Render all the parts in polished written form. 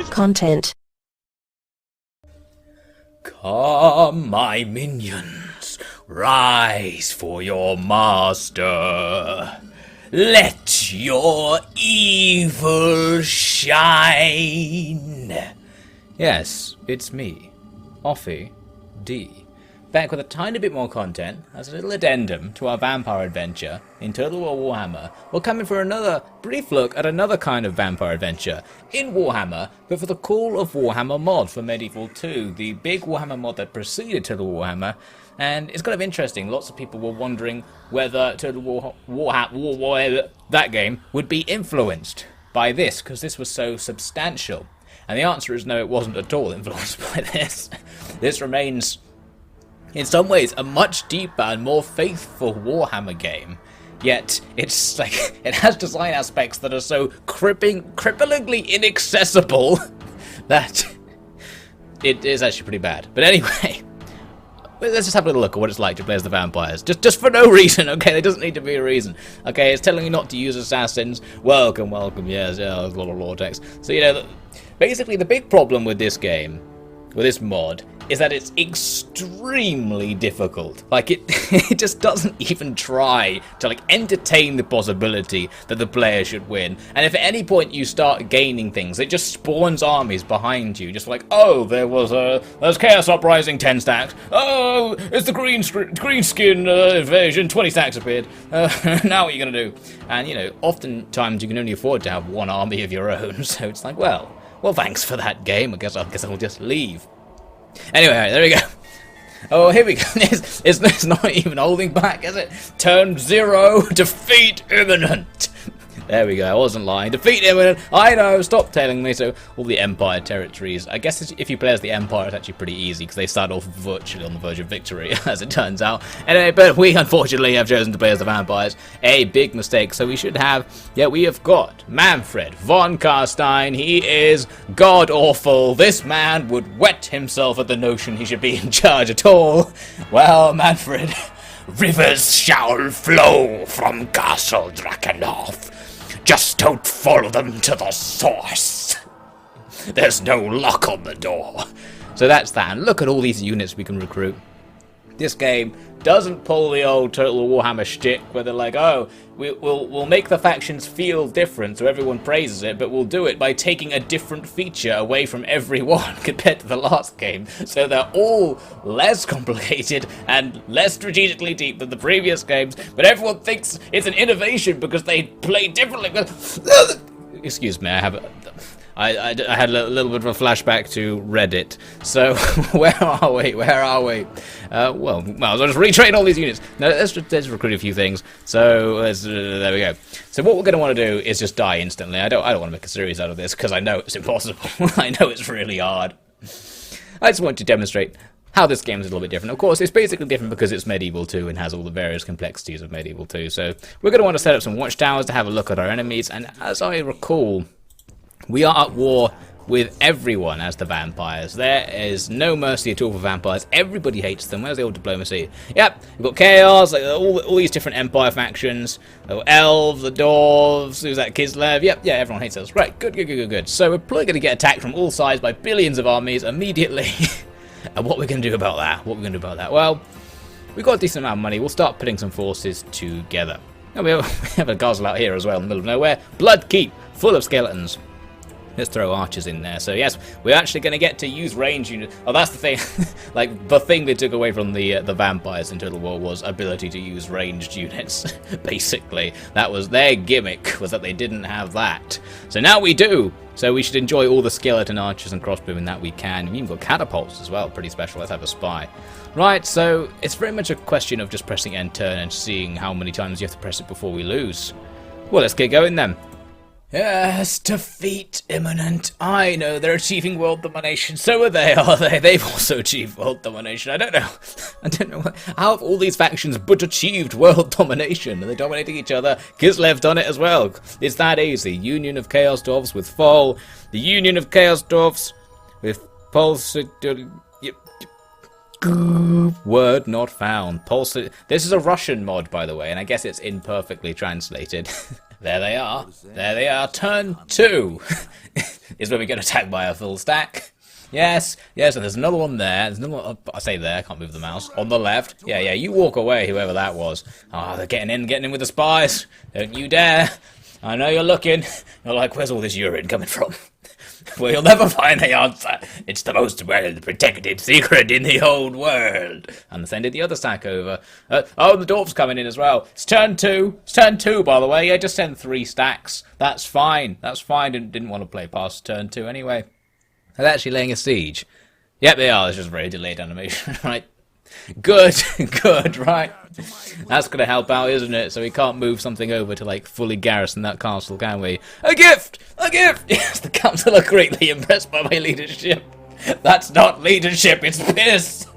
Content. Come, my minions, rise for your master. Let your evil shine. Yes, it's me, Offie D. Back with a tiny bit more content as a little addendum to our vampire adventure in Total War Warhammer. We're coming for another brief look at another kind of vampire adventure in Warhammer, but for the Call of Warhammer mod for Medieval 2, the big Warhammer mod that preceded Total Warhammer. And it's kind of interesting. Lots of people were wondering whether Total War that game would be influenced by this, because this was so substantial. And the answer is no, it wasn't at all influenced by this. This remains, in some ways, a much deeper and more faithful Warhammer game. Yet, it's like, it has design aspects that are so cripplingly inaccessible that it is actually pretty bad. But anyway, let's just have a little look at what it's like to play as the vampires. Just for no reason, okay? There doesn't need to be a reason. Okay, it's telling you not to use assassins. Welcome, yes, yeah, there's a lot of lore text. So, you know, basically the big problem with this game, with this mod, is that it's extremely difficult. Like, it just doesn't even try to, like, entertain the possibility that the player should win. And if at any point you start gaining things, it just spawns armies behind you. Just like, oh, there's Chaos Uprising 10 stacks. Oh, it's the green skin invasion, 20 stacks appeared. Now what are you gonna do? And, you know, oftentimes you can only afford to have one army of your own. So it's like, well, thanks for that game. I guess I'll just leave. Anyway, there we go. Oh, here we go. It's not even holding back, is it? Turn 0, defeat imminent. There we go, I wasn't lying. Defeat imminent. I know, stop telling me. So, all the Empire territories. I guess if you play as the Empire, it's actually pretty easy, because they start off virtually on the verge of victory, as it turns out. Anyway, but we unfortunately have chosen to play as the vampires. A big mistake. So we should have, we have got Manfred von Carstein. He is god-awful. This man would wet himself at the notion he should be in charge at all. Well, Manfred, rivers shall flow from Castle Drakenhof. Just don't follow them to the source. There's no lock on the door. So that's that. And look at all these units we can recruit. This game doesn't pull the old Total Warhammer shtick where they're like, oh, we'll make the factions feel different so everyone praises it, but we'll do it by taking a different feature away from everyone compared to the last game. So they're all less complicated and less strategically deep than the previous games, but everyone thinks it's an innovation because they play differently. Excuse me, I had a little bit of a flashback to Reddit. So, where are we? Well, I'll just retrain all these units. Now, let's recruit a few things. So, there we go. So, what we're going to want to do is just die instantly. I don't want to make a series out of this, because I know it's impossible. I know it's really hard. I just want to demonstrate how this game is a little bit different. Of course, it's basically different because it's Medieval 2 and has all the various complexities of Medieval 2. So, we're going to want to set up some watchtowers to have a look at our enemies. And as I recall, we are at war with everyone as the vampires. There is no mercy at all for vampires. Everybody hates them. Where's the old diplomacy? Yep, we've got chaos, like all these different empire factions. The elves, the dwarves, who's that, Kislev? Yep, everyone hates us. Right, good. So we're probably going to get attacked from all sides by billions of armies immediately. And what we're going to do about that? Well, we've got a decent amount of money. We'll start putting some forces together. And we have a castle out here as well in the middle of nowhere. Blood Keep, full of skeletons. Let's throw archers in there. So yes, we're actually going to get to use range units. Oh, that's the thing. Like, the thing they took away from the vampires in Total War was ability to use ranged units, basically. That was their gimmick, was that they didn't have that. So now we do. So we should enjoy all the skeleton archers and crossbowmen that we can. We've even got catapults as well. Pretty special. Let's have a spy. Right, so it's very much a question of just pressing end turn and seeing how many times you have to press it before we lose. Well, let's get going then. Yes, defeat imminent. I know they're achieving world domination. So are they? They've also achieved world domination. I don't know. How have all these factions but achieved world domination? Are they dominating each other? Kislev done it as well. It's that easy. Union of Chaos Dwarfs with Fall. The Union of Chaos Dwarfs with Pulse. Word not found. Pulse. This is a Russian mod, by the way, and I guess it's imperfectly translated. There they are. There they are. Turn 2 is where we get attacked by a full stack. Yes, yes, and there's another one there. There's another one, I say there, I can't move the mouse. On the left. Yeah, yeah, you walk away, whoever that was. Ah, they're getting in with the spies. Don't you dare. I know you're looking. You're like, where's all this urine coming from? Well, you'll never find the answer. It's the most well protected secret in the old world. And they sending the other stack over. Oh, the dwarf's coming in as well. It's turn 2. It's turn 2, by the way. Yeah, just send 3 stacks. That's fine. That's fine. Didn't want to play past turn 2 anyway. They're actually laying a siege. Yep, they are. It's just a very delayed animation, right? Good, good, right? That's going to help out, isn't it? So we can't move something over to, like, fully garrison that castle, can we? A gift! A gift! Yes, the council are greatly impressed by my leadership. That's not leadership, it's piss!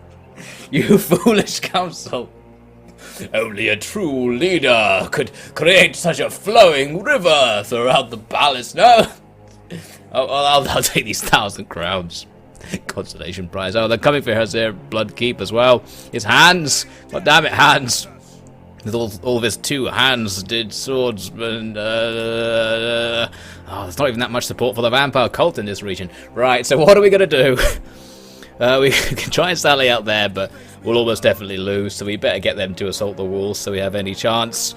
You foolish council. Only a true leader could create such a flowing river throughout the palace. No! Oh, I'll take these 1,000 crowns. Consolation prize. Oh, they're coming for his blood keep as well. His hands. God damn it, hands. With all of his 2 hands did swordsman. Oh, there's not even that much support for the vampire cult in this region. Right, so what are we going to do? We can try and sally out there, but we'll almost definitely lose. So we better get them to assault the walls so we have any chance.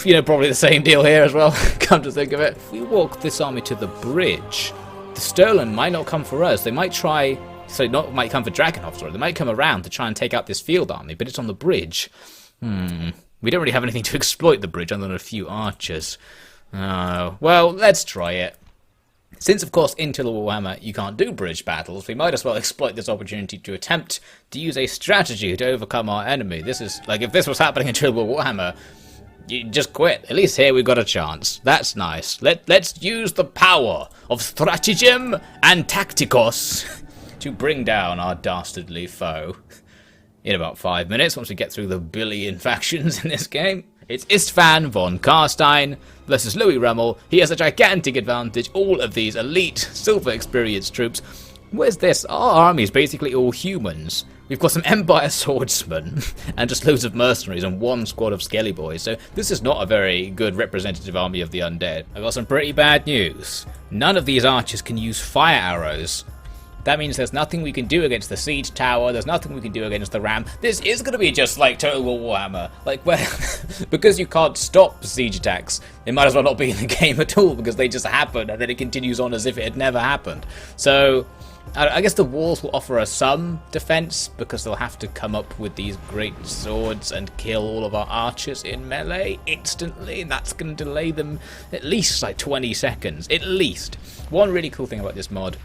You know, probably the same deal here as well, come to think of it. If we walk this army to the bridge, the Stolen might not come for us. They might try, might come for Dragonhof, sorry. They might come around to try and take out this field army, but it's on the bridge. We don't really have anything to exploit the bridge other than a few archers. Well, let's try it. Since, of course, in Total War Warhammer you can't do bridge battles, we might as well exploit this opportunity to attempt to use a strategy to overcome our enemy. This is, like, if this was happening in Total War Warhammer, you just quit. At least here we've got a chance. That's nice. Let's use the power of stratagem and tacticos to bring down our dastardly foe. In about 5 minutes, once we get through the billion factions in this game. It's Istvan von Karstein versus Louis Rummel. He has a gigantic advantage. All of these elite, silver experienced troops. Where's this? Our army is basically all humans. We've got some Empire swordsmen and just loads of mercenaries and 1 squad of skelly boys, so this is not a very good representative army of the undead. I've got some pretty bad news. None of these archers can use fire arrows. That means there's nothing we can do against the siege tower, there's nothing we can do against the ram. This is going to be just like Total War Warhammer. Like, well, because you can't stop siege attacks, it might as well not be in the game at all, because they just happen, and then it continues on as if it had never happened. So I guess the walls will offer us some defense, because they'll have to come up with these great swords and kill all of our archers in melee instantly, and that's going to delay them at least like 20 seconds, at least. One really cool thing about this mod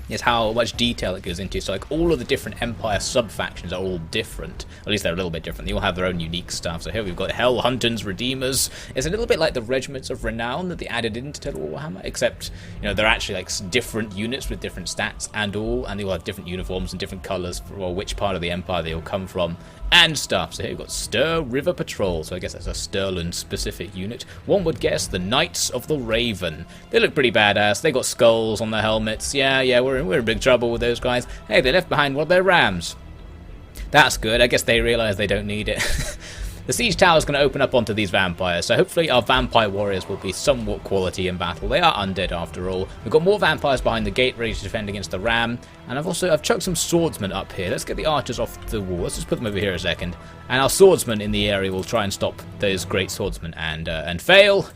is how much detail it goes into. So, like, all of the different Empire sub-factions are all different. At least they're a little bit different. They all have their own unique stuff. So here we've got Hell Hunters, Redeemers. It's a little bit like the Regiments of Renown that they added into Total War Warhammer, except, you know, they're actually like different units with different stats and they all have different uniforms and different colours for which part of the Empire they all come from and stuff. So here we've got Stir River Patrol, so I guess that's a Stirland specific unit. One would guess the Knights of the Raven. They look pretty badass. They got skulls on their helmets. Yeah, we're in big trouble with those guys. Hey, they left behind one of their rams. That's good. I guess they realise they don't need it. The siege tower is going to open up onto these vampires, so hopefully our vampire warriors will be somewhat quality in battle. They are undead after all. We've got more vampires behind the gate ready to defend against the ram, and I've chucked some swordsmen up here. Let's get the archers off the wall. Let's just put them over here a second, and our swordsmen in the area will try and stop those great swordsmen and fail.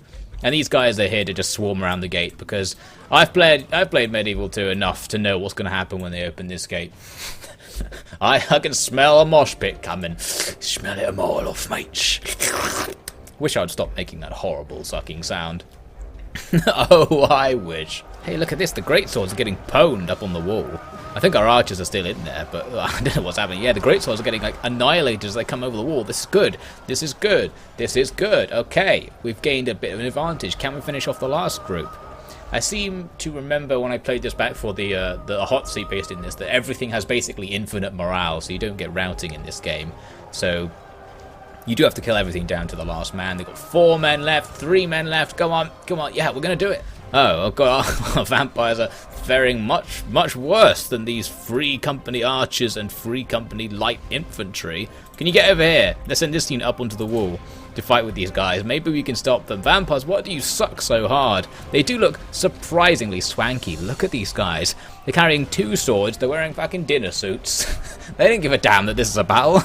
And these guys are here to just swarm around the gate, because I've played Medieval 2 enough to know what's going to happen when they open this gate. I can smell a mosh pit coming. Smell it a mile off, mate. Wish I'd stop making that horrible sucking sound. Oh, I wish. Hey, look at this. The greatswords are getting pwned up on the wall. I think our archers are still in there, but I don't know what's happening. Yeah, the greatswords are getting like annihilated as they come over the wall. This is good. This is good. This is good. Okay, we've gained a bit of an advantage. Can we finish off the last group? I seem to remember when I played this back for the hot seat based in this, that everything has basically infinite morale, so you don't get routing in this game. So you do have to kill everything down to the last man. They've got 4 men left, 3 men left. Come on, come on. Yeah, we're going to do it. Oh god, our vampires are faring much worse than these Free Company archers and Free Company light infantry. Can you get over here? Let's send this unit up onto the wall. to fight with these guys. Maybe we can stop them. Vampires, why do you suck so hard? They do look surprisingly swanky. Look at these guys. They're carrying 2 swords. They're wearing fucking dinner suits. They don't give a damn that this is a battle.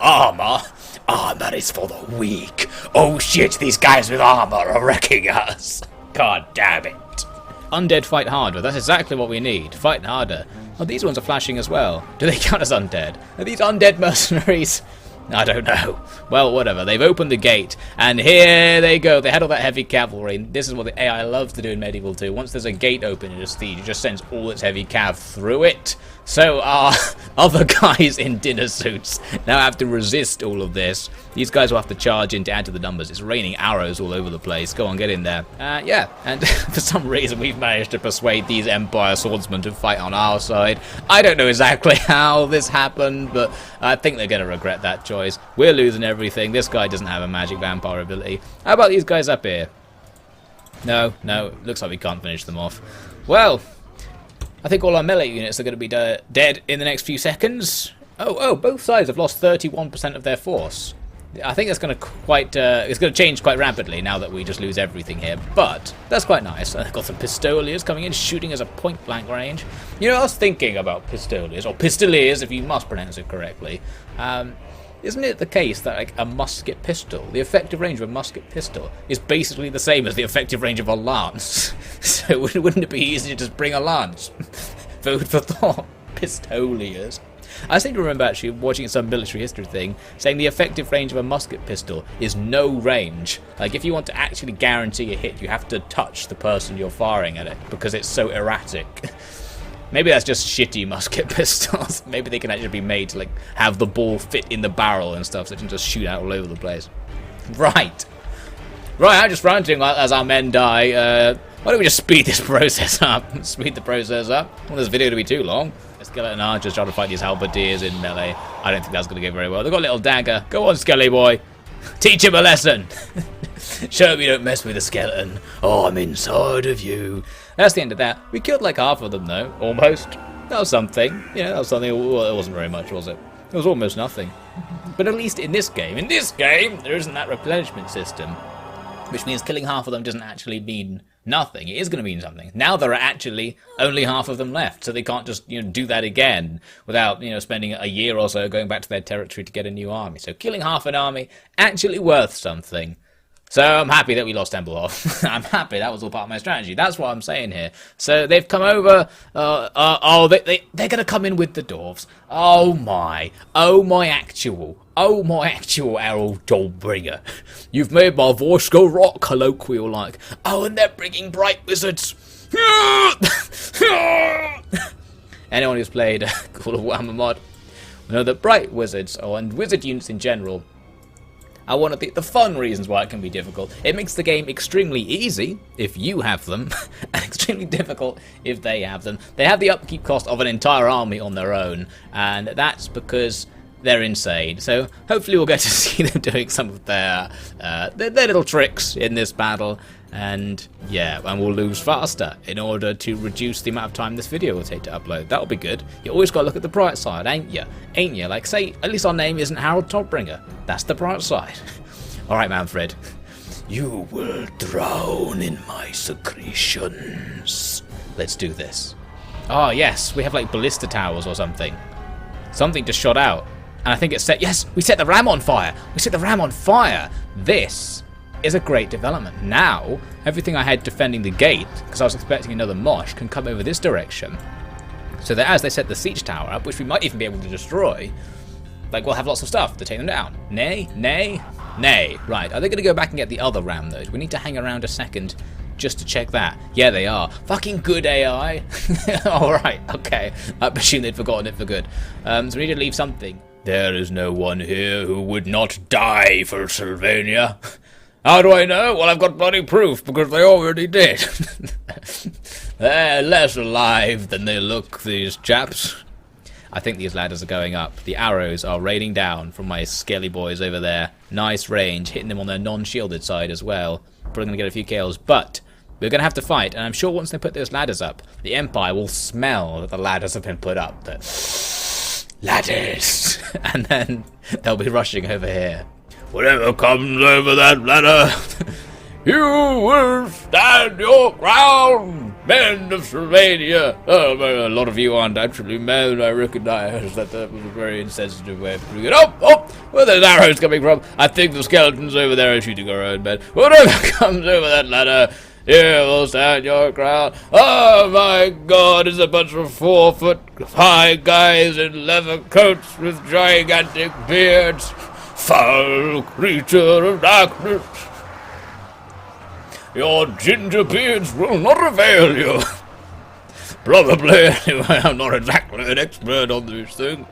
Armor? Armor is for the weak. Oh shit, these guys with armor are wrecking us. God damn it. Undead fight harder. That's exactly what we need. Fight harder. Oh, these ones are flashing as well. Do they count as undead? Are these undead mercenaries? I don't know. Well, whatever. They've opened the gate, and here they go. They had all that heavy cavalry. This is what the AI loves to do in Medieval 2. Once there's a gate open in a siege, it just sends all its heavy cav through it. So our other guys in dinner suits now have to resist all of this. These guys will have to charge in to add to the numbers. It's raining arrows all over the place. Go on, get in there. Yeah, and for some reason we've managed to persuade these Empire swordsmen to fight on our side. I don't know exactly how this happened, but I think they're going to regret that choice. We're losing everything. This guy doesn't have a magic vampire ability. How about these guys up here? No, looks like we can't finish them off. Well, I think all our melee units are going to be dead in the next few seconds. Oh, both sides have lost 31% of their force. I think that's going to it's going to change quite rapidly now that we just lose everything here. But that's quite nice. I've got some pistoliers coming in, shooting us at point blank range. You know, I was thinking about pistoliers, or pistoliers if you must pronounce it correctly. Isn't it the case that like a musket pistol, the effective range of a musket pistol, is basically the same as the effective range of a lance? So wouldn't it be easy to just bring a lance? Food for thought. Pistoliers. I seem to remember actually watching some military history thing saying the effective range of a musket pistol is no range. Like if you want to actually guarantee a hit, you have to touch the person you're firing at it because it's so erratic. Maybe that's just shitty musket pistols. Maybe they can actually be made to like have the ball fit in the barrel and stuff so it can just shoot out all over the place. Right, I'm just ranting as our men die. Why don't we just speed this process up? Speed the process up. I want this video to be too long. Skeleton archers trying to fight these halberdiers in melee. I don't think that's going to go very well. They've got a little dagger. Go on, Skelly boy. Teach him a lesson. Show me you don't mess with a skeleton. Oh, I'm inside of you. That's the end of that. We killed like half of them though. Almost. That was something. Yeah, that was something. Well, it wasn't very much, was it? It was almost nothing. But at least in this game, there isn't that replenishment system. Which means killing half of them doesn't actually mean nothing. It is going to mean something. Now there are actually only half of them left, so they can't just do that again without spending a year or so going back to their territory to get a new army. So killing half an army actually worth something. So I'm happy that we lost Templehof. I'm happy that was all part of my strategy. That's what I'm saying here. So they've come over. They're going to come in with the dwarves. Oh my actual Errol Dollbringer. You've made my voice go rock colloquial like. Oh, and they're bringing bright wizards. Anyone who's played Call of Warhammer mod will know that bright wizards, and wizard units in general, are one of the fun reasons why it can be difficult. It makes the game extremely easy if you have them, and extremely difficult if they have them. They have the upkeep cost of an entire army on their own, and that's because they're insane. So hopefully we'll get to see them doing some of their little tricks in this battle, and we'll lose faster in order to reduce the amount of time this video will take to upload. That'll be good. You always gotta look at the bright side, ain't you? Like, say, at least our name isn't Harold Todbringer. That's the bright side. Alright, Manfred. You will drown in my secretions. Let's do this. Oh, yes, we have like ballista towers or something. Something just shot out. And I think it set... Yes, we set the ram on fire. We set the ram on fire. This is a great development. Now, everything I had defending the gate, because I was expecting another mosh, can come over this direction. So that as they set the siege tower up, which we might even be able to destroy, like, we'll have lots of stuff to take them down. Nay. Right, are they going to go back and get the other ram, though? Do we need to hang around a second just to check that? Yeah, they are. Fucking good AI. Alright, okay. I presume they'd forgotten it for good. So we need to leave something. There is no one here who would not die for Sylvania. How do I know? Well, I've got bloody proof, because they already did. They're less alive than they look, these chaps. I think these ladders are going up. The arrows are raining down from my skelly boys over there. Nice range, hitting them on their non-shielded side as well. Probably going to get a few kills, but we're going to have to fight, and I'm sure once they put those ladders up, the Empire will smell that the ladders have been put up. Ladders! And then they'll be rushing over here. Whatever comes over that ladder, you will stand your ground, men of Slovenia. Oh, a lot of you aren't actually men. I recognize that was a very insensitive way of putting it. Oh, where are those arrows coming from? I think the skeletons over there are shooting our own men. Whatever comes over that ladder, you will stand your ground. Oh my God, it's a bunch of 4 foot high guys in leather coats with gigantic beards. Foul creature of darkness. Your ginger beards will not avail you. Probably, anyway, I'm not exactly an expert on this thing.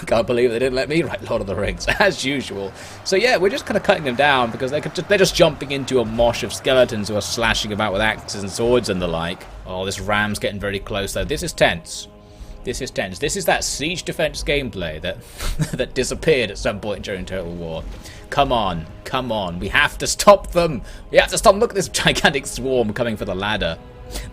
Can't believe they didn't let me write Lord of the Rings, as usual. So yeah, we're just kind of cutting them down because they're just jumping into a mosh of skeletons who are slashing about with axes and swords and the like. Oh, this ram's getting very close though. This is tense. This is tense. This is that siege defense gameplay that that disappeared at some point during Total War. Come on, come on. We have to stop them. We have to stop them. Look at this gigantic swarm coming for the ladder.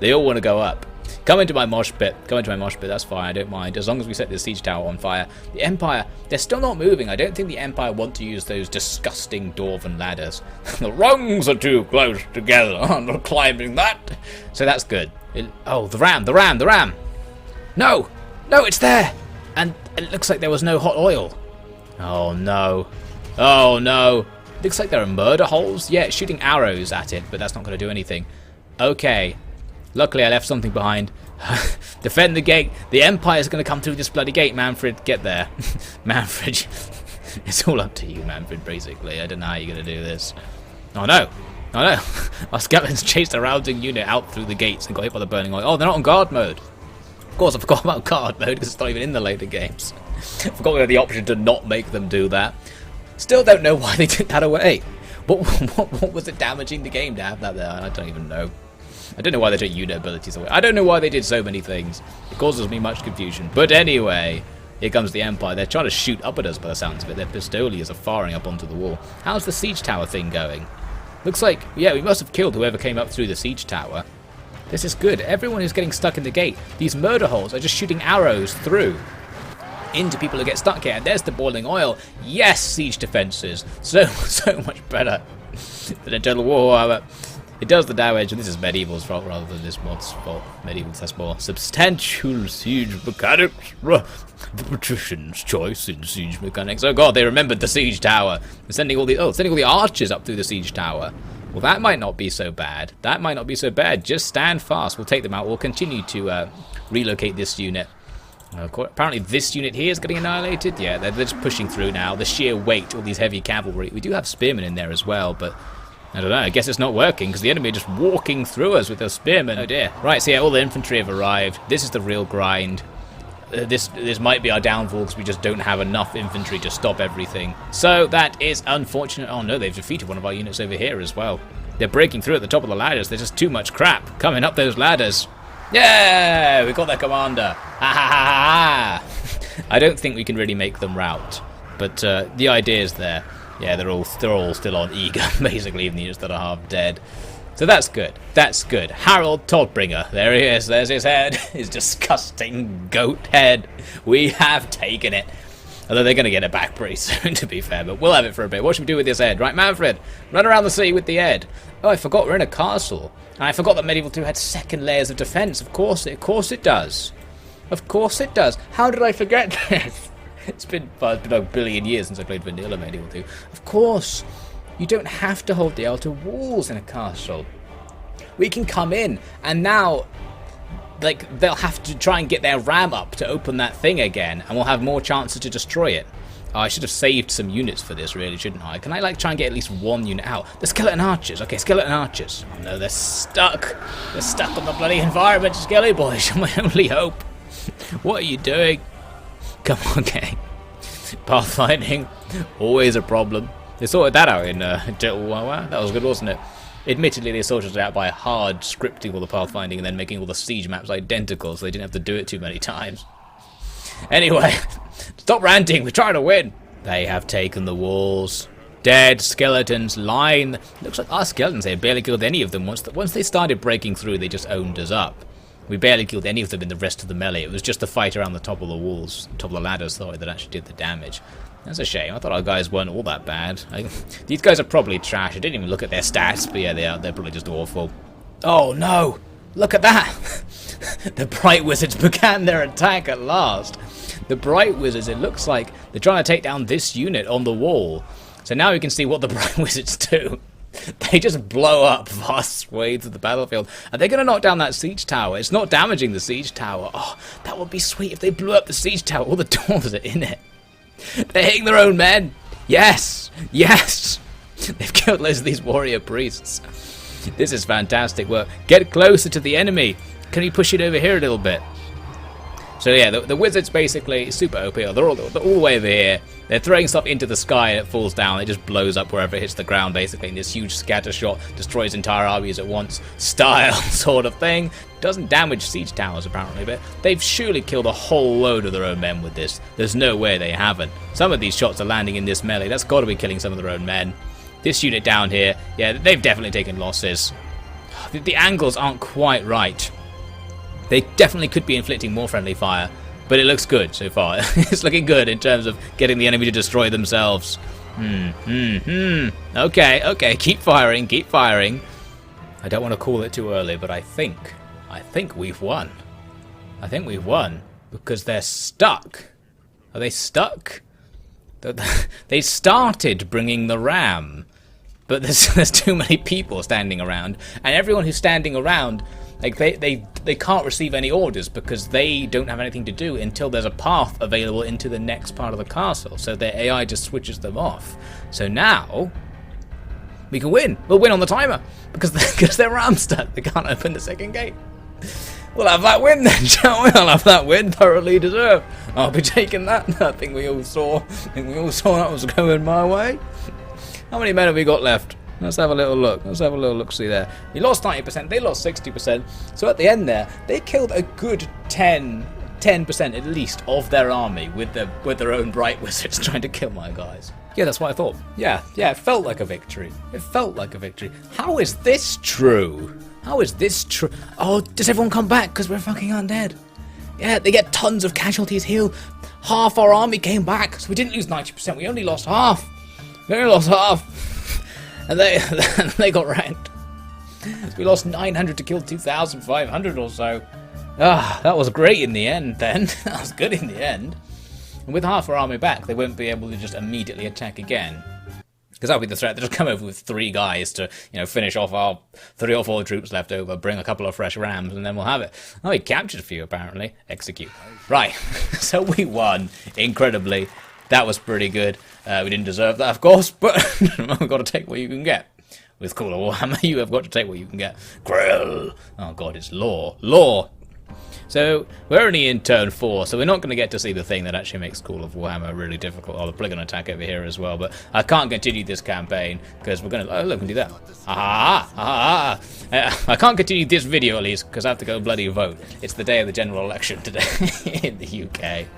They all want to go up. Come into my mosh pit. Come into my mosh pit. That's fine. I don't mind. As long as we set the siege tower on fire. The Empire, they're still not moving. I don't think the Empire want to use those disgusting dwarven ladders. The rungs are too close together. I'm not climbing that. So that's good. Oh, the ram. No, it's there. And it looks like there was no hot oil. Oh, no. Oh, no. Looks like there are murder holes. Yeah, it's shooting arrows at it, but that's not going to do anything. Okay. Luckily, I left something behind. Defend the gate. The Empire's going to come through this bloody gate, Manfred. Get there. Manfred. It's all up to you, Manfred, basically. I don't know how you're going to do this. Oh, no. Oh, no. Our skeletons chased a routing unit out through the gates and got hit by the burning oil. Oh, they're not on guard mode. Of course, I forgot about guard mode because it's not even in the later games. I forgot we had the option to not make them do that. Still don't know why they took that away. What was it damaging the game to have that there? I don't even know. I don't know why they took unit abilities away. I don't know why they did so many things. It causes me much confusion. But anyway, here comes the Empire. They're trying to shoot up at us by the sounds of it. Their pistoliers are firing up onto the wall. How's the siege tower thing going? Looks like, yeah, we must have killed whoever came up through the siege tower. This is good. Everyone who's getting stuck in the gate. These murder holes are just shooting arrows through into people who get stuck here. And there's the boiling oil. Yes, siege defenses. So much better than a Total War Warhammer. It does the damage, and this is Medieval's fault rather than this mod's fault. Medieval's has more substantial siege mechanics. The patrician's choice in siege mechanics. Oh god, they remembered the siege tower. They're sending all the archers up through the siege tower. Well, that might not be so bad. That might not be so bad. Just stand fast. We'll take them out. We'll continue to relocate this unit. Apparently this unit here is getting annihilated. Yeah, they're just pushing through now. The sheer weight, all these heavy cavalry. We do have spearmen in there as well, but I don't know. I guess it's not working because the enemy are just walking through us with their spearmen. Oh dear. Right, so yeah, all the infantry have arrived. This is the real grind. This might be our downfall because we just don't have enough infantry to stop everything. So that is unfortunate. Oh no, they've defeated one of our units over here as well. They're breaking through at the top of the ladders. There's just too much crap coming up those ladders. Yeah, we got their commander. Ha ha ha ha. I don't think we can really make them rout, but the idea is there. Yeah, they're all still on eager, basically, even the units that are half dead. So that's good. That's good. Harold Todbringer. There he is. There's his head. His disgusting goat head. We have taken it. Although they're going to get it back pretty soon, to be fair. But we'll have it for a bit. What should we do with this head? Right, Manfred? Run around the city with the head. Oh, I forgot we're in a castle. And I forgot that Medieval 2 had second layers of defense. Of course it does. Of course it does. How did I forget this? It's been a billion years since I played vanilla Medieval 2. Of course, you don't have to hold the outer walls in a castle. We can come in, and now, like, they'll have to try and get their ram up to open that thing again, and we'll have more chances to destroy it. Oh, I should have saved some units for this, really, shouldn't I? Can I, like, try and get at least one unit out? The skeleton archers. Okay, skeleton archers. Oh, no, they're stuck. They're stuck on the bloody environment, Skelly boys. My only hope. What are you doing? Come on, gang. Pathfinding, always a problem. They sorted that out in Total War Warhammer. That was good, wasn't it? Admittedly, they sorted it out by hard scripting all the pathfinding and then making all the siege maps identical, so they didn't have to do it too many times. Anyway, stop ranting. We're trying to win. They have taken the walls. Dead skeletons line. Looks like our skeletons here barely killed any of them. Once they started breaking through, they just owned us up. We barely killed any of them in the rest of the melee. It was just the fight around the top of the walls, top of the ladders, sorry, that actually did the damage. That's a shame. I thought our guys weren't all that bad. These guys are probably trash. I didn't even look at their stats, but yeah, they are. They're probably just awful. Oh no! Look at that! The Bright Wizards began their attack at last. The Bright Wizards, it looks like they're trying to take down this unit on the wall. So now you can see what the Bright Wizards do. They just blow up vast swathes of the battlefield. Are they going to knock down that siege tower? It's not damaging the siege tower. Oh, that would be sweet if they blew up the siege tower. All the doors are in it. They're hitting their own men. Yes! Yes! They've killed loads of these warrior priests. This is fantastic work. Get closer to the enemy. Can you push it over here a little bit? So yeah, the wizards basically super OP. They're all the way over here. They're throwing stuff into the sky and it falls down. It just blows up wherever it hits the ground basically. And this huge scatter shot destroys entire armies at once style sort of thing. Doesn't damage siege towers apparently, but they've surely killed a whole load of their own men with this. There's no way they haven't. Some of these shots are landing in this melee. That's got to be killing some of their own men. This unit down here, yeah, they've definitely taken losses. The angles aren't quite right. They definitely could be inflicting more friendly fire, but it looks good so far. It's looking good in terms of getting the enemy to destroy themselves. Okay, keep firing, keep firing. I don't want to call it too early, but I think we've won. I think we've won because they're stuck. Are they stuck? They started bringing the ram, but there's too many people standing around, and everyone who's standing around, like they can't receive any orders because they don't have anything to do until there's a path available into the next part of the castle. So their AI just switches them off. So now we can win. We'll win on the timer because they're ram stuck. They can't open the second gate. We'll have that win then, shall we? I'll have that win, thoroughly deserved. I'll be taking that. I think we all saw that was going my way. How many men have we got left? Let's have a little look. Let's have a little look-see there. We lost 90%, they lost 60%. So at the end there, they killed a good 10% at least of their army with their own Bright Wizards trying to kill my guys. Yeah, that's what I thought. Yeah, it felt like a victory. It felt like a victory. How is this true? How is this true? Oh, does everyone come back because we're fucking undead? Yeah, they get tons of casualties healed. Half our army came back, so we didn't lose 90%. We only lost half. We only lost half. And they got ranked. We lost 900 to kill 2,500 or so. Ah, that was great in the end then. That was good in the end. And with half our army back, they won't be able to just immediately attack again. Because that'll be the threat. They'll just come over with 3 guys to, finish off our 3 or 4 troops left over, bring a couple of fresh rams, and then we'll have it. Oh, we captured a few, apparently. Execute. Right. So we won. Incredibly. That was pretty good. We didn't deserve that, of course, but I've got to take what you can get. With Call of Warhammer, you have got to take what you can get. Grill! Oh god, it's law. Law! So, we're only in turn 4, so we're not going to get to see the thing that actually makes Call of Warhammer really difficult. Oh, the Polygon attack over here as well, but I can't continue this campaign, because we're going to... Oh, look, we can do that. I can't continue this video, at least, because I have to go bloody vote. It's the day of the general election today in the UK.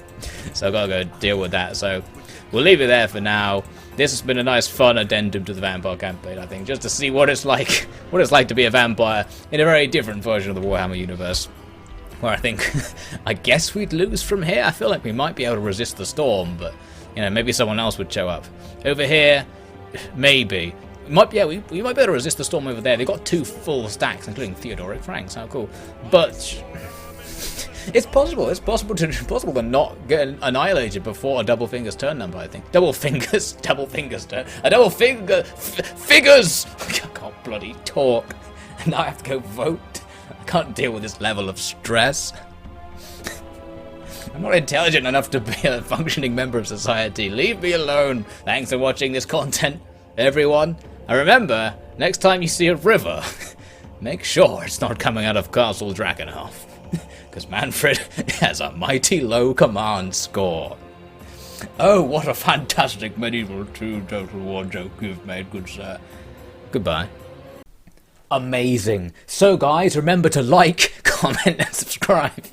So I've got to go deal with that, so... We'll leave it there for now. This has been a nice fun addendum to the vampire campaign, I think, just to see what it's like to be a vampire in a very different version of the Warhammer universe. Where I think, I guess we'd lose from here. I feel like we might be able to resist the storm, but, maybe someone else would show up. Over here, maybe. We might be able to resist the storm over there. They've got 2 full stacks, including Theodoric Franks. How cool. But... It's possible to not get annihilated before a double fingers turn number, I think. Double fingers turn. A double figures! I can't bloody talk. Now I have to go vote. I can't deal with this level of stress. I'm not intelligent enough to be a functioning member of society. Leave me alone. Thanks for watching this content, everyone. And remember, next time you see a river, make sure it's not coming out of Castle Drakenhof. Because Manfred has a mighty low command score. Oh, what a fantastic Medieval 2 Total War joke you've made, good sir. Goodbye. Amazing. So guys, remember to like, comment and subscribe.